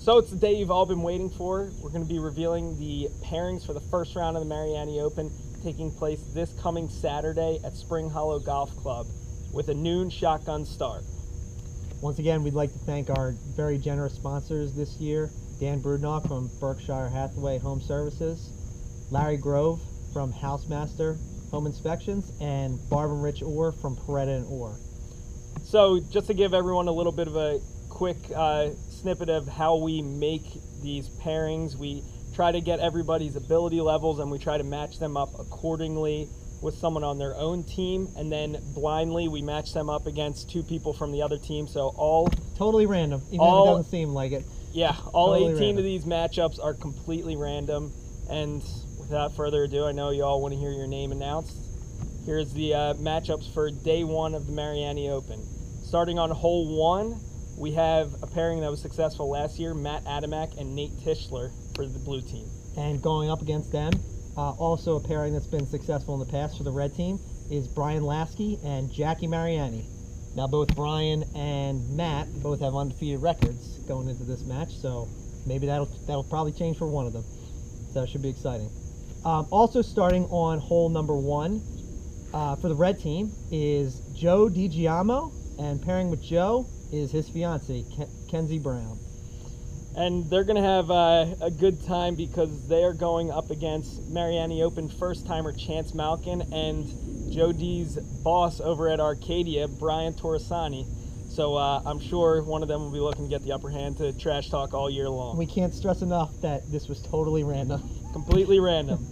So it's the day you've all been waiting for. We're going to be revealing the pairings for the first round of the Mariani Open, taking place this coming Saturday at Spring Hollow Golf Club with a noon shotgun start. Once again, we'd like to thank our very generous sponsors this year, Dan Brudnoff from Berkshire Hathaway Home Services, Larry Grove from Housemaster Home Inspections, and Barb and Rich Orr from Peretta and Orr. So just to give everyone a little bit of a quick snippet of how we make these pairings, we try to get everybody's ability levels and we try to match them up accordingly with someone on their own team, and then blindly we match them up against two people from the other team. So all totally random, even if it doesn't seem like it. Yeah, all totally 18 random. of these matchups are completely random. And without further ado, I know you all want to hear your name announced. Here's the matchups for day one of the Mariani Open. Starting on hole 1, we have a pairing that was successful last year, Matt Adamak and Nate Tischler for the blue team. And going up against them, also a pairing that's been successful in the past for the red team, is Brian Lasky and Jackie Mariani. Now both Brian and Matt both have undefeated records going into this match, so maybe that'll probably change for one of them. So it should be exciting. Also starting on hole number 1 for the red team is Joe DiGiamo, and pairing with Joe is his fiancée, Kenzie Brown. And they're going to have a good time because they are going up against Mariani Open first-timer Chance Malkin and Joe D's boss over at Arcadia, Brian Torresani. So I'm sure one of them will be looking to get the upper hand to trash talk all year long. We can't stress enough that this was totally random. Completely random.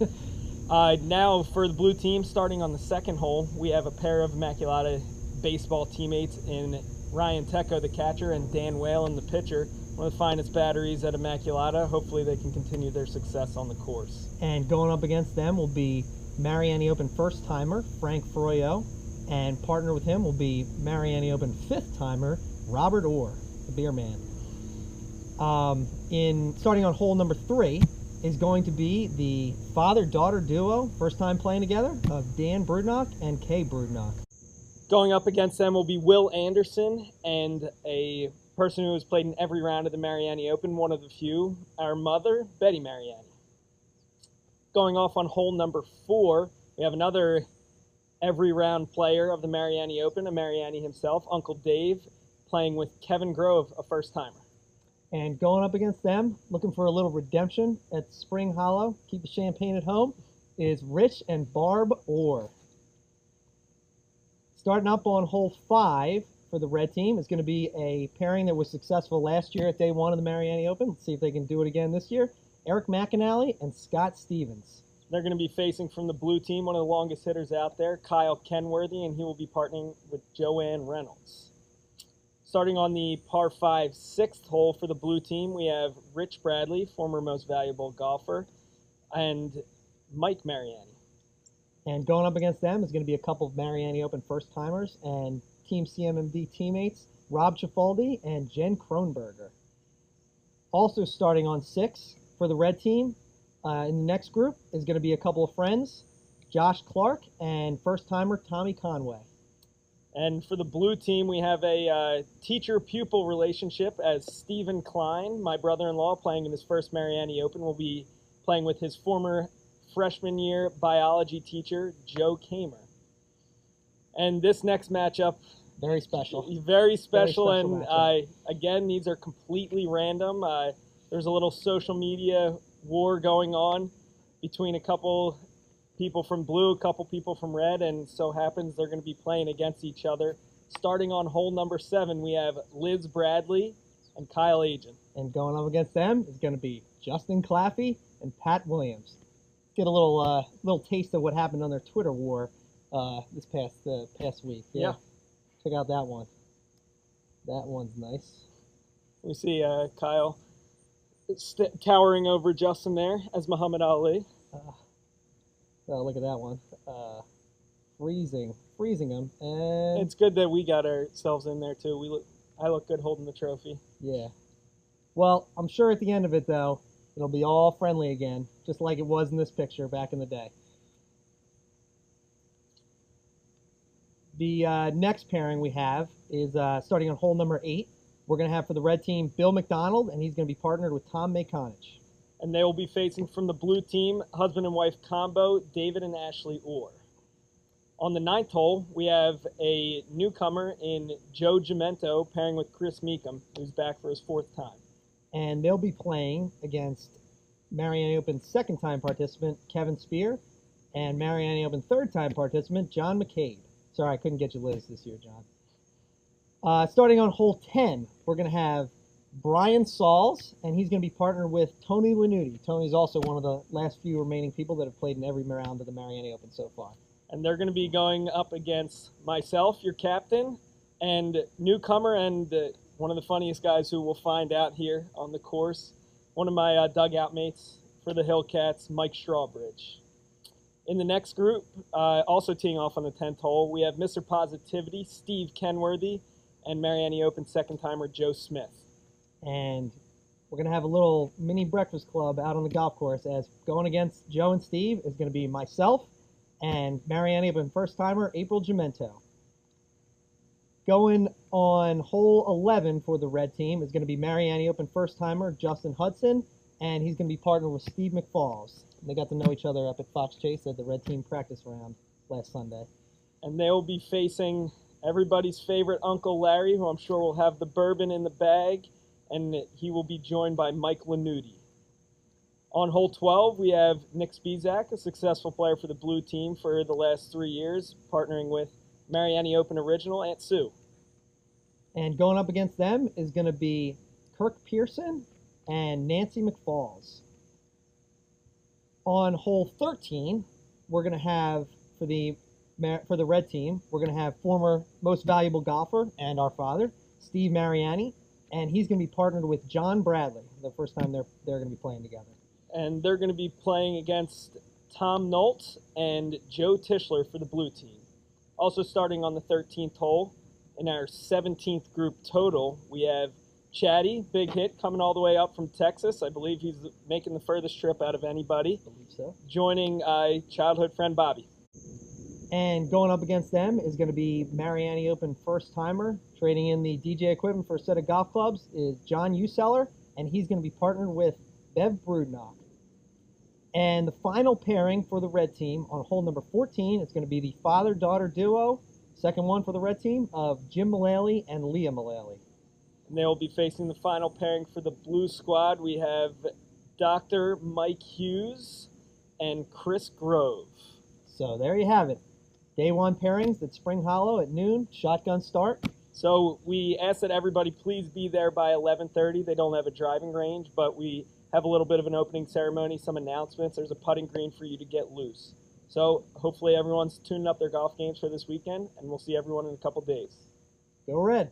Now for the blue team, starting on the second hole, we have a pair of Immaculata baseball teammates in Ryan Tecco, the catcher, and Dan Whalen, the pitcher. One of the finest batteries at Immaculata. Hopefully they can continue their success on the course. And going up against them will be Mariani Open first-timer Frank Froyo, and partner with him will be Mariani Open fifth-timer Robert Orr, the beer man. Starting on hole number 3 is going to be the father-daughter duo, first time playing together, of Dan Brudnock and Kay Brudnock. Going up against them will be Will Anderson and a person who has played in every round of the Mariani Open, one of the few, our mother, Betty Mariani. Going off on hole number 4, we have another every round player of the Mariani Open, a Mariani himself, Uncle Dave, playing with Kevin Grove, a first-timer. And going up against them, looking for a little redemption at Spring Hollow, keep the champagne at home, is Rich and Barb Orr. Starting up on hole 5 for the red team is going to be a pairing that was successful last year at day 1 of the Mariani Open. Let's see if they can do it again this year. Eric McAnally and Scott Stevens. They're going to be facing from the blue team, one of the longest hitters out there, Kyle Kenworthy, and he will be partnering with Joanne Reynolds. Starting on the par 5 6th hole for the blue team, we have Rich Bradley, former most valuable golfer, and Mike Mariani. And going up against them is going to be a couple of Mariani Open first-timers and Team CMMD teammates, Rob Cifaldi and Jen Kronberger. Also starting on 6 for the red team, in the next group is going to be a couple of friends, Josh Clark and first-timer Tommy Conway. And for the blue team, we have a teacher-pupil relationship as Stephen Klein, my brother-in-law, playing in his first Mariani Open, will be playing with his former freshman year biology teacher, Joe Kamer. And this next matchup, very special. Very special, and matchup. again, these are completely random. There's a little social media war going on between a couple people from blue, a couple people from red, and so happens they're going to be playing against each other. Starting on hole number 7, we have Liz Bradley and Kyle Agent. And going up against them is going to be Justin Claffey and Pat Williams. Let's get a little taste of what happened on their Twitter war this past week. Yeah. Check out that one. That one's nice. We see Kyle cowering over Justin there as Muhammad Ali. Oh, look at that one. Freezing him. And it's good that we got ourselves in there too. I look good holding the trophy. Yeah. Well, I'm sure at the end of it, though, it'll be all friendly again, just like it was in this picture back in the day. The next pairing we have is starting on hole number 8 we're going to have for the red team Bill McDonald, and he's going to be partnered with Tom Maconich. And they will be facing from the blue team, husband and wife combo, David and Ashley Orr. On the 9th hole, we have a newcomer in Joe Gimento pairing with Chris Meekum, who's back for his 4th time. And they'll be playing against Mariani Open second-time participant Kevin Spear and Mariani Open third-time participant John McCabe. Sorry, I couldn't get you Liz this year, John. Starting on hole 10, we're going to have Brian Sauls, and he's going to be partnered with Tony Lanuti. Tony's also one of the last few remaining people that have played in every round of the Mariani Open so far. And they're going to be going up against myself, your captain, and newcomer and one of the funniest guys who we'll find out here on the course, one of my dugout mates for the Hillcats, Mike Strawbridge. In the next group, also teeing off on the 10th hole, we have Mr. Positivity, Steve Kenworthy, and Mariani Open second-timer Joe Smith. And we're going to have a little mini breakfast club out on the golf course, as going against Joe and Steve is going to be myself and Mariani Open first-timer April Gimento. Going on hole 11 for the red team is going to be Mariani Open first-timer Justin Hudson, and he's going to be partnered with Steve McFalls. They got to know each other up at Fox Chase at the red team practice round last Sunday. And they will be facing everybody's favorite Uncle Larry, who I'm sure will have the bourbon in the bag, and he will be joined by Mike Lanuti. On hole 12, we have Nick Spizak, a successful player for the blue team for the last 3 years, partnering with Mariani Open original Aunt Sue. And going up against them is going to be Kirk Pearson and Nancy McFalls. On hole 13, we're going to have, for the red team, we're going to have former most valuable golfer and our father, Steve Mariani, and he's going to be partnered with John Bradley, the first time they're going to be playing together. And they're going to be playing against Tom Nolt and Joe Tischler for the blue team. Also starting on the 13th hole, in our 17th group total, we have Chatty, big hit, coming all the way up from Texas. I believe he's making the furthest trip out of anybody. I believe so. Joining childhood friend Bobby. And going up against them is going to be Mariani Open first-timer. Trading in the DJ equipment for a set of golf clubs is John Useller, and he's going to be partnered with Bev Brudnock. And the final pairing for the red team on hole number 14 is going to be the father-daughter duo, second one for the red team, of Jim Mullally and Leah Mullally. And they will be facing the final pairing for the blue squad. We have Dr. Mike Hughes and Chris Grove. So there you have it. Day one pairings at Spring Hollow at noon, shotgun start. So we ask that everybody please be there by 11:30. They don't have a driving range, but we have a little bit of an opening ceremony, some announcements. There's a putting green for you to get loose. So hopefully everyone's tuning up their golf games for this weekend, and we'll see everyone in a couple days. Go Red.